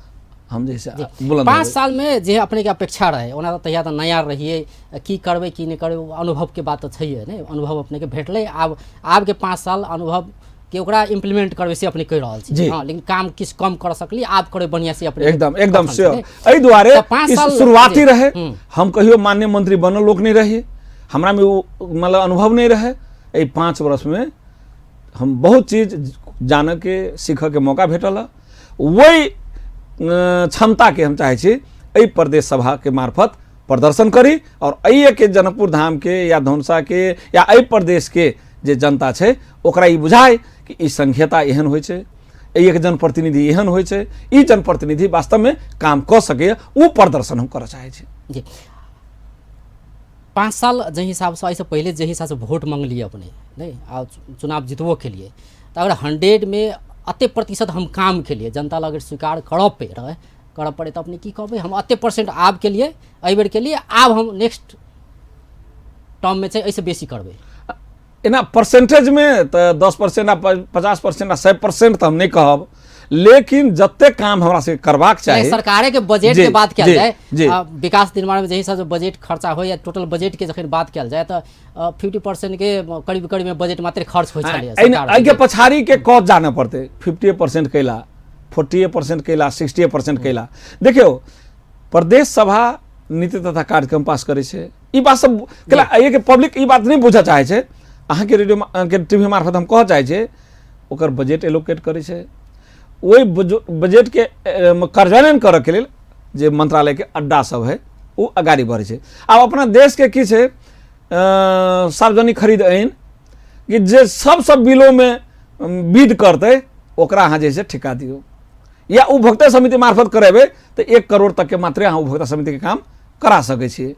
[SPEAKER 2] हम जैसे बुलंद
[SPEAKER 1] 5 साल में जे अपने के अपेक्षा रहे ओना तो तहिया तो नया रहिए, की करबै की नहीं करबै अनुभव के बात तो छैहे नहीं, अनुभव अपने के भेटले, आब के 5 साल अनुभव के ओकरा इम्प्लीमेंट करबै से अपने कहि रहल छी। हाँ, लेकिन काम किस कम कर सकली, आप करे बढ़िया से अपने
[SPEAKER 2] एकदम श्योर। एहि दुआरे शुरुआती रहे, हम कहियो माननीय मंत्री बनल लोक नहीं रहिए, हमरा में मतलब अनुभव नहीं रहे। एहि 5 वर्ष में हम बहुत चीज जाने के सीखे के मौका भेटल, वही क्षमता के हम चाहे छी एहि प्रदेश सभा के मार्फत प्रदर्शन करी और एहि के जनकपुर धाम के या धौनसा के या एहि प्रदेश के जे जनता छे ओकरा ई बुझाए कि ई संघीयता एहन होइ छे, एक जनप्रतिनिधि एहन होइ छे, ई जनप्रतिनिधि वास्तव में काम कर सके, वो प्रदर्शन हम करऽ चाहे छी।
[SPEAKER 1] जी 5 साल जे हिसाब से ऐसे पहले जे हिसाब से वोट मांगलिए अपने नहीं आ चुनाव जितबो के लिए, तो अगर 100 में अते प्रतिशत हम काम के लिए जनता लगे स्वीकार करऽ पड़े तो अपने की कहबै हम अते % आब के लिए एहि बेर के लिए आब हम नेक्स्ट टर्म में ऐसे बेसी करबै?
[SPEAKER 2] एना परसेंटेज में तो 10% 50% 100% तो हम नहीं कहब, लेकिन जत्ते काम हमरा से करबाक चाहिए।
[SPEAKER 1] सरकारे के बजट के बात किया जाए, विकास निर्माण में जही सा जो बजट खर्चा हो या टोटल बजट के जखन बात किया जाए तो 50% के करीब में बजट मात्र खर्च हो
[SPEAKER 2] छे। पछाड़ी के कौत जाना पड़ते, 50% कैला, 40% कैला, 60% कैला। देखियो प्रदेश सभा नीति तथा कार्यक्रम पास करे छे, ई बात सब ये के पब्लिक ई बात नहीं बुझा चाहे छे। अहाँ के रेडियो के टीवी मार्फत हम कह चाहे छे ओकर बजट एलोकेट करे छे, वही बजट के कार्यान्वयन करऽ के लेल जे मंत्रालय के अड्डा सब है वो अगाड़ी बढ़े छे। अब अपना देश के की छे सार्वजनिक खरीद आइन कि जे सब बिलों में बिड करते ओकरा अहाँ जे है से ठिका दियौ, या उपभोक्ता समिति मार्फत करेबै तो 1 करोड़ तक के मात्रे अहाँ उपभोक्ता समिति के काम करा सकै छियै।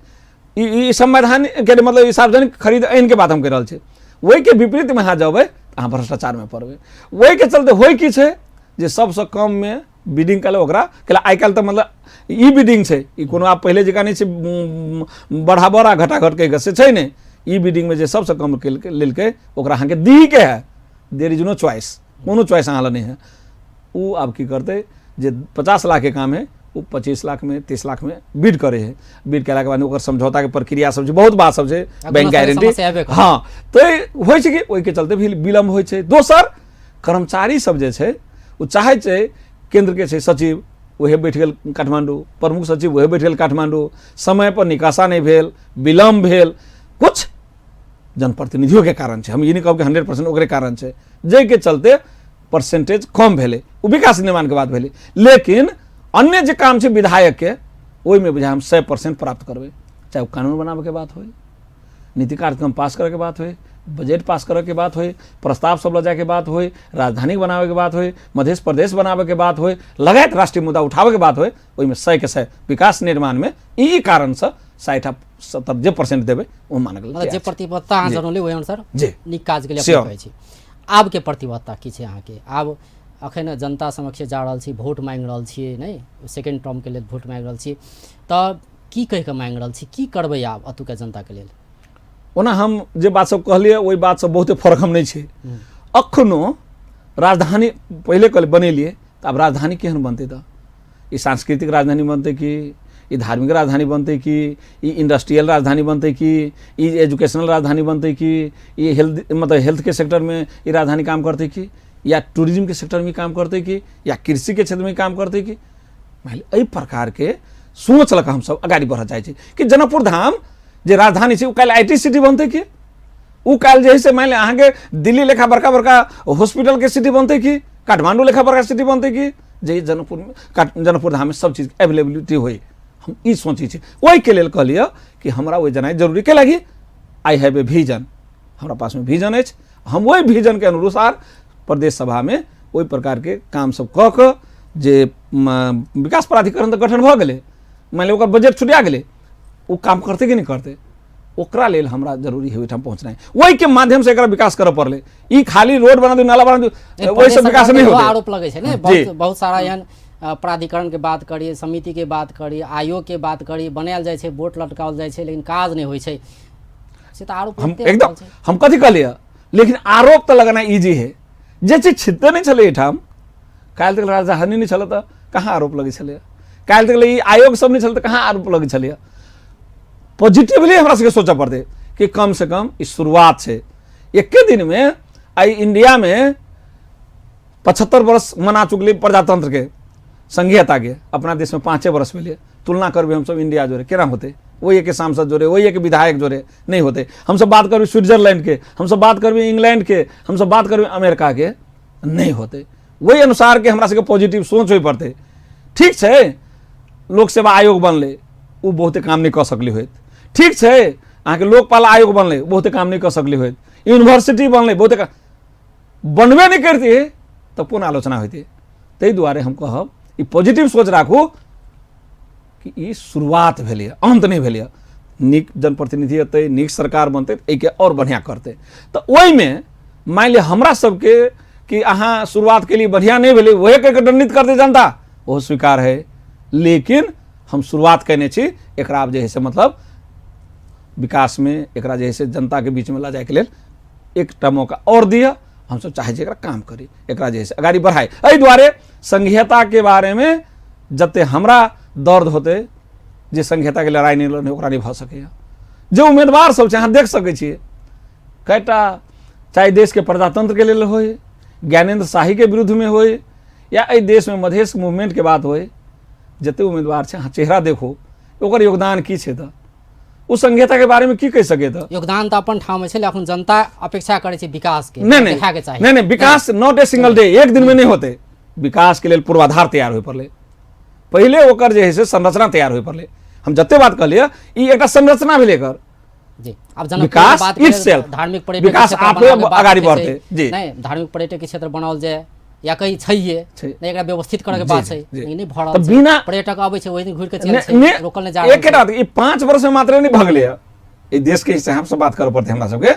[SPEAKER 2] ई संवैधानिक के मतलब ई सार्वजनिक खरीद ऐन के बात हम कह रहल छी। वही के विपरीत में अहाँ जबै अहाँ भ्रष्टाचार में पड़बै। वही के चलते होइ की छै जे सबसे कम में बिडिंग कले ओकरा केला आइ काल्हि तऽ मतलब ई बिडिंग छै, ई कोनो आब पहिले जकाँ नहि छै बढ़ाबड़ आ घटाघट के से छै नहि। ई बिडिंग में जे सबसे कम लेलकै ओकरा अहाँके दी के है, देयर इज नो चॉइस, कोनो चॉइस अहाँ लग नहीं है। वो अब की करते जे 50 लाख के काम है वो 25 लाख में 30 लाख में बिड करे है। बिड केला के बाद ओकर समझौता के प्रक्रिया सब छै, बहुत बात सब छै, बैंक गारंटी। हाँ तो होइ छै कि ओहि के चलते भी विलम्ब होइ छै। दोसर कर्मचारी सब जे छै वो चाहे छै केंद्र के छै सचिव वह बैठ गेल काठमांडू, प्रमुख सचिव वह बैठ गेल काठमांडू, समय पर निकासा नहीं भेल, विलम्ब भेल, कुछ जनप्रतिनिधियों के कारण छै। हम ये नहीं कहब कि 100% ओकरे कारण छै, जै के चलते परसेंटेज कम भेले, वो विकास निर्माण के बात भेले। लेकिन अन्य जो काम छै विधायक के ओहि में बुझा हम 100% प्राप्त करबे, चाहे वो कानून बनावे के बात हो, नीति कार्यक्रम पास करे के बात हो, बजट पास करे के बात हो, प्रस्ताव सब ले जाए के बात हो, राजधानी बनावे के बात हो, मध्य प्रदेश बनावे के बात हो, लगायत राष्ट्रीय मुद्दा उठावे के बात हो, ओहि में 100 के 100 विकास निर्माण में ई कारण से 60-70% देवे वो मानल गेल।
[SPEAKER 1] मतलब जे प्रतिबद्धता अहाँ जनौली ओहि अनुसार
[SPEAKER 2] जी
[SPEAKER 1] नीक काज के लिए कहै छी। आब के प्रतिबद्धता की छै अहाँ के? आब अखन जनता समक्ष जा रहल छी, वोट मांग रहल छियै नहीं, सेकेंड टर्म के लिए वोट मांग रहल छी, तऽ की कह के मांग रहल छी, की करबै आब अतुका जनता के लेल?
[SPEAKER 2] ओना हम जे बात सब कहलिए ओहि बात सब बहुते फर्क हम नहीं छै। अखनो राजधानी पहले कल बनेलिए तो अब राजधानी केहन बनते? तो ई सांस्कृतिक राजधानी बनते कि ई धार्मिक राजधानी बनते कि ई इंडस्ट्रियल राजधानी बनते कि ई एजुकेशनल राजधानी बनते कि ई हेल्थ के सेक्टर में ये राजधानी काम करते कि या टूरिज्म के सेक्टर में काम करते कि या कृषि के क्षेत्र में काम करते कि? एहि प्रकार के सोच लक हम सब अगाडि बढ़ जाए कि जनकपुर धाम जे राजधानी छै काल्हि IT सिटी बनते कि उ काल्हि जे है से मान अहाँ के दिल्ली लेखा बड़का बड़का हॉस्पिटल के सिटी बनते कि काठमांडू लेखा बड़का सिटी बनते कि जे जनकपुर धाम में सब चीज अवेलेबिलिटी होई? हम ई सोची छी। वही के लेल कहलिए कि हमरा वही जनाई जरूरी के लगी आई हैव ए विजन, हमरा पास में विजन है, हम वही विजन के अनुसार प्रदेश सभा में वही प्रकार के काम सब कह के जे विकास प्राधिकरण तो गठन भ गेलै, मान लिया ओकर बजट छुटिया गेलै, वो काम करते कि नहीं करते ओकरा लेल हमरा जरूरी है ओहिठाम पहुँचनाइ। वही के माध्यम से एकरा विकास करे पड़ले। ई खाली रोड बना दू नाला बना दू वही सब विकास नहीं होते।
[SPEAKER 1] आरोप लगे छै ने बहुत सारा एहन प्राधिकरण के बात करिए, समिति के बात करिए, आयोग के बात करिए, बनायल जाए छै, बोर्ड लटकाओल जाए छै, लेकिन काज नहीं होइ छै, से तो आरोप
[SPEAKER 2] हम एकदम हम कथी कहलिए। लेकिन आरोप तो लगाना इजी है, जे चीज छिते नहीं चले एठाम काल्हि तक राजधानी नहीं चल तो कहाँ आरोप लगे छलै, काल्हि तक ई आयोग सब नहीं चल तो कहाँ आरोप लगे छलै। पॉजिटिवली हमरा सबके सोचऽ पड़ते कि कम से कम ई शुरुआत छै। एक दिन में आई इंडिया में 75 वर्ष मना चुकले प्रजातंत्र के संघीयता के, अपना देश में 5 वर्ष पहले तुलना करबे हम सब इंडिया जोरे केना होते? वही एक सांसद जोरे, वही एक विधायक जोरे नहीं होते। हम सब बात करबे स्विट्जरलैंड के, हम सब बात करबे इंग्लैंड के, हम सब बात करबे अमेरिका के, नहीं होते। वही अनुसार के हमरा सबके पॉजिटिव सोच होई पड़ते। ठीक छै लोक सेवा आयोग बनले वो बहुते काम नहीं कर सकले होत, ठीक छै अहाँ के लोकपाल आयोग बनले बहुते काम नहीं कर सकले होत, यूनिवर्सिटी बनले बहुते बनबे नहीं करते तो पुनः आलोचना होते। ताहि दुआरे हम कहब ई पॉजिटिव सोच राखू कि ई शुरुआत भेलै, अंत नहीं भेलै। नीक जनप्रतिनिधि अतै, नीक सरकार बनते एके और बढ़िया करते। तो ओहि में मान लिया हमरा सबके कि अहाँ शुरुआत के लिए बढ़िया नहीं भेलै वही के दंडित करते जनता, वो स्वीकार है। लेकिन हम शुरुआत करने छी, एकरा आब जे है से मतलब विकास में एकरा जे है से जनता के बीच में ला जाए के लिए एकटा मौका और दिया। हम सब चाहे एकरा काम करी, एकरा जे है से अगाड़ी बढ़ाए। एहि दुआरे संघीयता के बारे में जते हमरा दर्द होते जे संघीयता के लड़ाई नहीं लड़ने ओकरा नहीं भ सके। जो उम्मीदवार सब अहाँ देख सकै छियै कईटा, चाहे देश के प्रजातंत्र के लेल होय, ज्ञानेंद्र शाही के विरुद्ध में होय, या एहि देश में मधेश मूवमेंट के बात होय, जते उम्मीदवार छै अहाँ चेहरा देखो ओकर योगदान की छै त उ संघीयता के बारे में की कह सके? तो
[SPEAKER 1] योगदान तो अपन ठाम में छै, लेकिन जनता अपेक्षा करे छै विकास के,
[SPEAKER 2] नहीं नहीं विकास नॉट ए सिंगल डे, एक दिन में नहीं होते। विकास के लिए पूर्वाधार तैयार हो पड़ले, पहले ओकर जे है से संरचना तैयार हो पड़ले। हम जते बात कहलिए ई एकटा संरचना भेलै एकर,
[SPEAKER 1] जी अब जनकपुर
[SPEAKER 2] विकास
[SPEAKER 1] बात करें,
[SPEAKER 2] itself,
[SPEAKER 1] धार्मिक पर्यटक
[SPEAKER 2] विकास
[SPEAKER 1] क्षेत्र
[SPEAKER 2] आफै
[SPEAKER 1] बनाउने बात
[SPEAKER 2] अगाडि
[SPEAKER 1] छै,
[SPEAKER 2] बढ्दै, जी।
[SPEAKER 1] नहीं धार्मिक पर्यटक क्षेत्र बनाओल जाए या कहीं छैये
[SPEAKER 2] छै।
[SPEAKER 1] नहीं एकरा व्यवस्थित करे के
[SPEAKER 2] जी,
[SPEAKER 1] बात
[SPEAKER 2] जी,
[SPEAKER 1] छै
[SPEAKER 2] जी।
[SPEAKER 1] नहीं भऽ रहल
[SPEAKER 2] तऽ
[SPEAKER 1] छै
[SPEAKER 2] बिना-
[SPEAKER 1] पर्यटक आबै छै ओहि दिन घुरि के चल छै रोकल नहीं जा रहल
[SPEAKER 2] एकेटा ई 5 वर्ष में मात्र नहीं भगले है ई देश के हिसाब से बात करऽ पड़ते हमरा सबके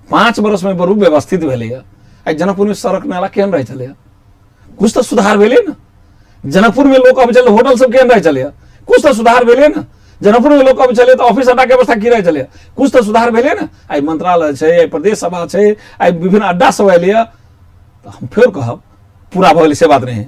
[SPEAKER 2] 5 वर्ष में बरू व्यवस्थित भेले है आई जनकपुर में सड़क नाला केहन रहे चले कुछ तो सुधार भेले ना जनकपुर में लोग अब चल होटल सब केहन रहे चले कुछ तो सुधार भेले ना जनकपुर में लोग अब चले तो ऑफिस अड्डा के व्यवस्था की रहे चले कुछ तो सुधार भेले ना आई मंत्रालय छै आई प्रदेश सभा छै आई विभिन्न अड्डा सब एले तो हम फिर कहब पूरा भगल से बात नहीं है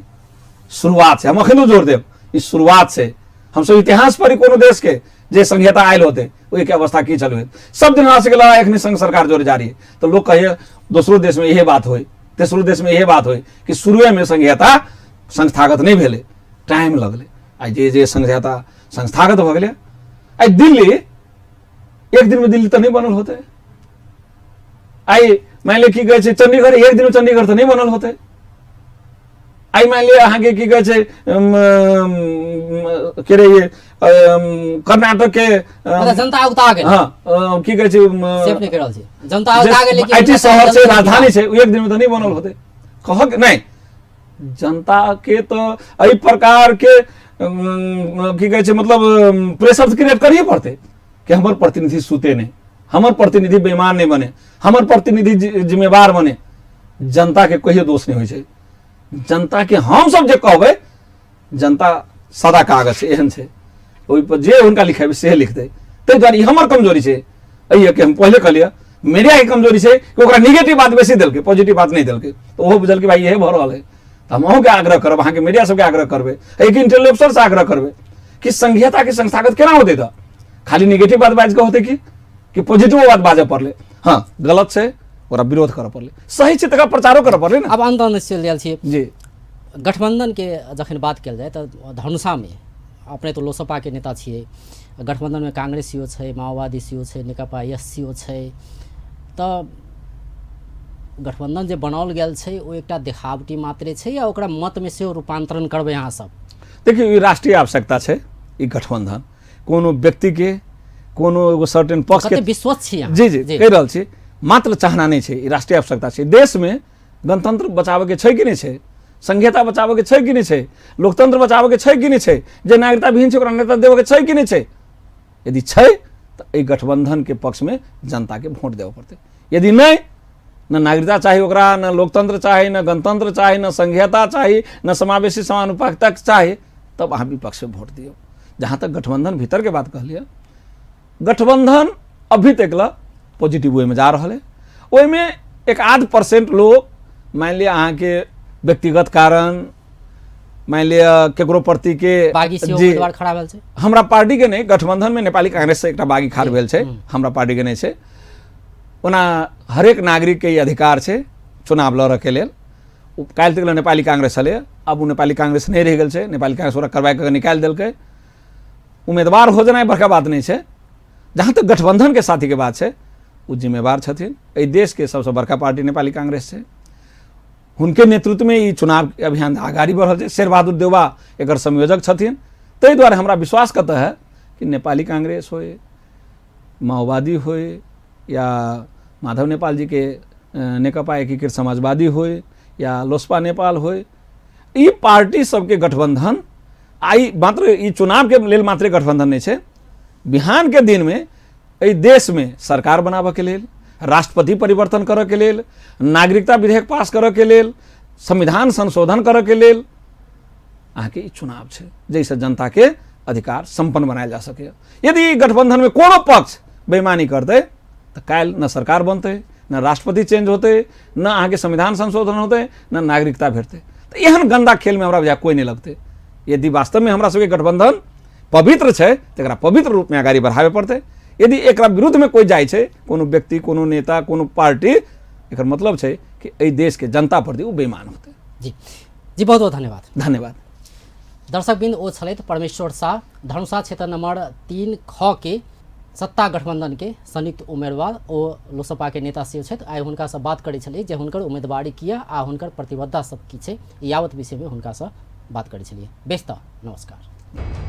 [SPEAKER 2] शुरुआत से हम अखनो जोर देव इस शुरुआत से हम सब इतिहास पर ही कोनो देश के जे संहिता आयल होते वही के अवस्था की चल सब दिन हाथ से लड़ा एक संघ सरकार जोर जारी है तो लोग कहिए दूसरो देश में यही बात हो तेसरो देश में यही बात हो कि शुरू में संहिता संस्थागत नहीं भेले टाइम लगले आई जे संहिता संस्थागत भ गेले आई दिल्ली एक दिन में दिल्ली तो नहीं बनल होते आई मान लिया की कहे छै चंडीगढ़ एक दिन में चंडीगढ़ तो नहीं बनल होते आई मान लिया अहाँ के की कहे छै के रे ये कर्नाटक के
[SPEAKER 1] मतलब जनता उता गेल
[SPEAKER 2] हाँ की कहे छै
[SPEAKER 1] सेफ नहीं कर रहल छै जनता उता गेल लेकिन
[SPEAKER 2] आईटी शहर से राजधानी से एक दिन में तो नहीं बनल होते कह के नहीं जनता के तो एहि प्रकार के की कहे छै मतलब प्रेशर क्रिएट करिए पड़ते कि हमर प्रतिनिधि सुते नहीं हमर प्रतिनिधि बेईमान नहीं बने हमर प्रतिनिधि जिम्मेवार बने जनता के कहियो दोष नहीं होय छै जनता के हम सब जे कहबै जनता सदा कागज छै एहन छै ओहि पर जे हुनका लिखेबै से लिखतै ताहि दुआरे ई हमर कमजोरी छै एहि के हम पहले कहलिए मीडिया के कमजोरी छै कि ओकरा निगेटिव बात बेसी देलकै पॉजिटिव बात नहीं देलकै तो ओहो बुझल कि भाई यही भऽ रहल है तो हम अहूँ के आग्रह करब अहाँ के मीडिया सबके आग्रह करबै एक इंटेलेक्चुअल से आग्रह करबै कि संघीयता के संस्थागत केना होते तो खाली निगेटिव बात बाज के होते कि पॉजिटिव बात बाजऽ पड़ले हाँ गलत छै ओकरा विरोध करऽ पड़ले सही छै तकरा प्रचारो करऽ पड़ले ना
[SPEAKER 1] अब अंत अंत चलि गेल छी
[SPEAKER 2] जी
[SPEAKER 1] गठबंधन के जखन बात कयल जाए तो धनुषा में अपने तो लोसपा के नेता छियै गठबंधन में कांग्रेसियो छै माओवादीसियो छै नेकपा एससीओ छै तो गठबंधन जे बनाओल गेल छै ओ एकटा देखावटी मात्रे छै या ओकरा मत में सेहो रूपांतरण करबै अहाँ सब
[SPEAKER 2] देखिए ई राष्ट्रीय आवश्यकता छै ई गठबंधन कोनो व्यक्ति के कोनो एगो सर्टेन पक्ष के
[SPEAKER 1] कते विश्वस्त छी अहाँ
[SPEAKER 2] जी जी कहि रहल छी मात्र चाहना नहीं छै ई राष्ट्रीय आवश्यकता छै देश में गणतंत्र बचावे के छै कि नहीं छै संघीयता बचावे के छै कि नहीं छै लोकतंत्र बचावे के छै कि नहीं छै जे नागरिकता विहीन छै ओकरा नागरिकता देवे के छै कि नहीं छै यदि छै तो एहि गठबंधन के पक्ष में जनता के वोट देवे पड़ते यदि नहीं न नागरिकता चाहिए ओकरा न लोकतंत्र चाहिए न गणतंत्र चाहिए न संघीयता चाहिए न समावेशी समानुपातिकता चाहिए तब अहाँ विपक्ष में वोट दियो जहाँ तक गठबंधन भीतर के बात कहलिए गठबंधन अभी तक ला पॉजिटिव वे में जा रहा है ओहिमे 1-8% लोग मान लिया अहाँ के व्यक्तिगत कारण मान लिया केकरो प्रति के
[SPEAKER 1] बागी से उम्मीदवार खड़ा भेल छै
[SPEAKER 2] हमरा पार्टी के नहीं गठबंधन में नेपाली कांग्रेस से एकटा बागी खाड़ भेल छै हमरा पार्टी के नहीं छै ओना हरेक नागरिक के अधिकार छै चुनाव लड़ऽ के लेल काल्हि तक नेपाली कांग्रेस छलै अब नेपाली कांग्रेस नहीं रह गेल छै नेपाली कांग्रेस ओकरा करवा के निकालि देलकै उम्मीदवार हो जेनाइ बड़का बात नहीं छै जहाँ तक गठबंधन के साथी के बात है वो जिम्मेवार छथिन एहि देश के सबसे बड़का पार्टी नेपाली कांग्रेस है हुनके नेतृत्व में ई चुनाव अभियान आगाड़ी बढ़ल है शेर बहादुर देउबा एकर संयोजक छथिन ताहि दुआरे हमरा विश्वास कतऽ है कि नेपाली कांग्रेस होय माओवादी होय या माधव नेपाल जी के नेकपा एकीकृत समाजवादी होय या लोसपा नेपाल होय ई पार्टी सबके गठबंधन आई मात्र ई चुनाव के लेल मात्र गठबंधन नहीं छै बिहान के दिन में एहि देश में सरकार बनाबऽ के लेल राष्ट्रपति परिवर्तन करऽ के लेल नागरिकता विधेयक पास करऽ के लेल संविधान संशोधन करऽ के लेल अहाँ के ई चुनाव छै जैसे जनता के अधिकार संपन्न बनायल जा सके यदि गठबंधन में कोनो पक्ष बेईमानी करते तो काल्हि न सरकार बनते न राष्ट्रपति चेंज होते न अहाँ के संविधान संशोधन होते न नागरिकता भेटते तो एहन गंदा खेल में हमरा बुझाय कोई नहीं लगते यदि वास्तव में हमरा सबके गठबंधन पवित्र छै तो एकरा पवित्र रूप में आगाड़ी बढ़ावे पड़ते यदि एकरा विरुद्ध में कोई जाय छै कोनो व्यक्ति कोनो नेता कोनो पार्टी एकर मतलब छै कि एहि देश के जनता प्रति वो बेईमान होते
[SPEAKER 1] जी जी बहुत बहुत धन्यवाद
[SPEAKER 2] धन्यवाद
[SPEAKER 1] दर्शकबिंद ओ छलथि परमेश्वर शाह धनुषा क्षेत्र नंबर 3 ख के सत्ता गठबंधन के संयुक्त उम्मीदवार ओ लोसपा के नेता सेहो छथि आइ हुनका से बात करै छलियै जे हुनकर उम्मीदवारी किया आ हुनकर प्रतिबद्धता सब की छै यावत विषय में हुनका से बात करै छलियै बेस्त नमस्कार।